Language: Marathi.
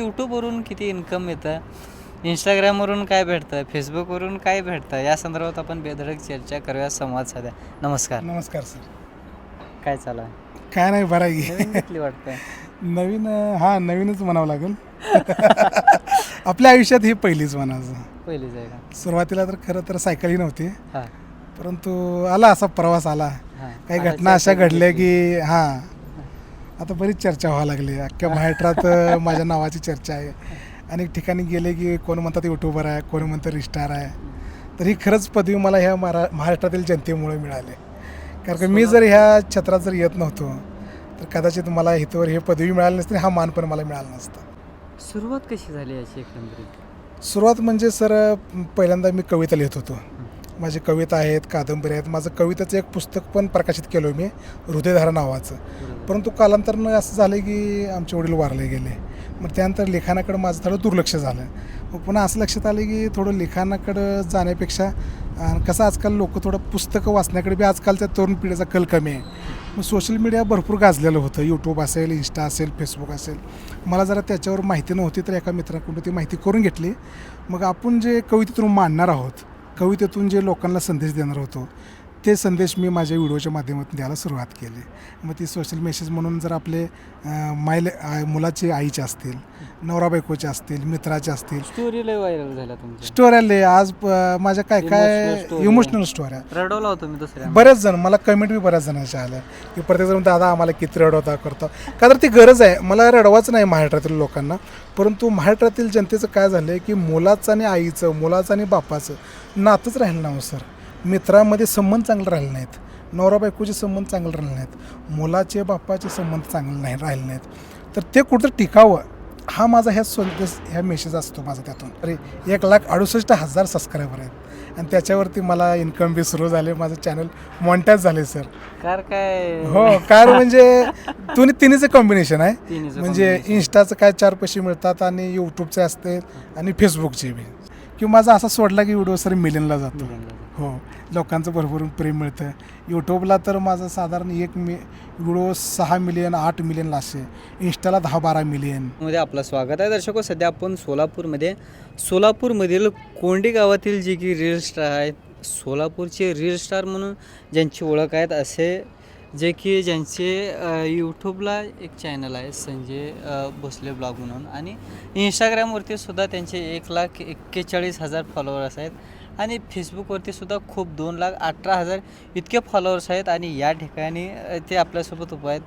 यूट्यूबवरून किती इन्कम येतं, इंस्टाग्रामवरून काय भेटतं, फेसबुकवरून काय भेटतं, या संदर्भात आपण बेधडक चर्चा करूया, संवाद साध्या. नमस्कार. नमस्कार सर. काय चालू आहे? काय नाही, बरं नवीन आहे. घेतली वाटतं. नवीन नवीनच म्हणावं लागेल. आपल्या आयुष्यात ही पहिलीच म्हणायचं. पहिलीच आहे का? सुरुवातीला तर खरं तर सायकलही नव्हती, हां परंतु आला असा प्रवास आला. हां. काही आता घटना अशा चर्चा घडल्या घेतली. की आता बरीच चर्चा व्हायला लागली. अख्ख्या महाराष्ट्रात माझ्या नावाची चर्चा आहे. अनेक ठिकाणी गेले की कोण म्हणतात यूट्यूबर आहे, कोण म्हणतं रिस्टार आहे. तर ही खरंच पदवी मला ह्या महाराष्ट्रातील जनतेमुळे मिळाली. कारण की मी जर ह्या क्षेत्रात जर येत नव्हतो तर कदाचित मला इथवर हे पदवी मिळाली नसती, हा मान पण मला मिळाला नसता. सुरुवात कशी झाली याची एकंदरीत? सुरुवात म्हणजे सर, पहिल्यांदा मी कविता लिहित होतो. माझी कविता आहेत, कादंबरी आहेत. माझं कवितेचं एक पुस्तक पण प्रकाशित केलं मी, हृदयधारा नावाचं. परंतु कालांतरानं असं झालं की आमचे वडील वारले गेले. मग त्यानंतर लिखाणाकडं माझं थोडं दुर्लक्ष झालं. मग पुन्हा असं लक्षात आलं की थोडं लिखाणाकडं जाण्यापेक्षा कसं आजकाल लोक थोडं पुस्तकं वाचण्याकडे बी आजकालच्या तरुण पिढीचा कल कमी आहे. मग सोशल मीडिया भरपूर गाजलेलं होतं. यूट्यूब असेल, इंस्टा असेल, फेसबुक असेल. मला जरा त्याच्यावर माहिती नव्हती, तर एका मित्राकडून ती माहिती करून घेतली. मग आपण जे कवितेतून मांडणार आहोत, कवितेतून जे लोकांना संदेश देणार होतो, ते संदेश मी माझ्या व्हिडिओच्या माध्यमातून द्यायला सुरुवात केली. मग ती सोशल मेसेज म्हणून जर आपले मुलाचे आईचे असतील, नवरा बायकोचे असतील, मित्राचे असतील, स्टोरी लय व्हायरल झाल्या तुमच्या. स्टोऱ्या आले आज माझ्या काय Emotional story. इमोशनल स्टोऱ्या. रडवला होतो मी दुसऱ्या. बरेच जण मला कमेंट बी बऱ्याच जणांच्या आल्या की प्रत्येकजण दादा आम्हाला किती रडवता करतो. का तर ती गरज आहे. मला रडवाच नाही महाराष्ट्रातील लोकांना, परंतु महाराष्ट्रातील जनतेचं काय झालं आहे की मुलाचं आणि आईचं, मुलाचं आणि बापाचं नातंच राहिलं नाही सर. मित्रामध्ये संबंध चांगले राहिले नाहीत, नवरा बायकोचे संबंध चांगले राहिले नाहीत, मुलाचे बापाचे संबंध चांगले नाही राहिले नाहीत. तर ते कुठं टिकावं, हा माझा ह्या मेसेज असतो माझा त्यातून. अरे 1,68,000 सबस्क्रायबर आहेत आणि त्याच्यावरती मला इन्कम बी सुरू झाले. माझं चॅनल मॉनिटाईज झाले सर. कार काय? हो, कारण म्हणजे तिन्हीचं कॉम्बिनेशन आहे. तिन्हीचं म्हणजे combination. इंस्टाचं काय 4 पैसे मिळतात आणि यूट्यूबचे असते आणि फेसबुकचे बी. किंवा माझा असा सोडला की व्हिडिओ सर मिलियनला जातो. हो, लोकांचं भरभरून प्रेम मिळतं. यूट्यूबला तर माझं साधारण व्हिडिओ 6 मिलियन 8 मिलियनला असे, इंस्टाला 10-12 मिलियन. मध्ये आपलं स्वागत आहे दर्शको. सध्या आपण सोलापूरमधील कोंडी गावातील जे की रील स्टार आहेत, सोलापूरचे रील स्टार म्हणून ज्यांची ओळख आहेत, असे जे की ज्यांचे यूट्यूबला एक चॅनल आहे संजय भोसले ब्लॉग म्हणून, आणि इंस्टाग्रामवरती सुद्धा त्यांचे 1,41,000 फॉलोअर्स आहेत, आणि फेसबुकवरती सुद्धा खूप 2,18,000 इतके फॉलोअर्स आहेत. आणि या ठिकाणी ते आपल्यासोबत उभे आहेत.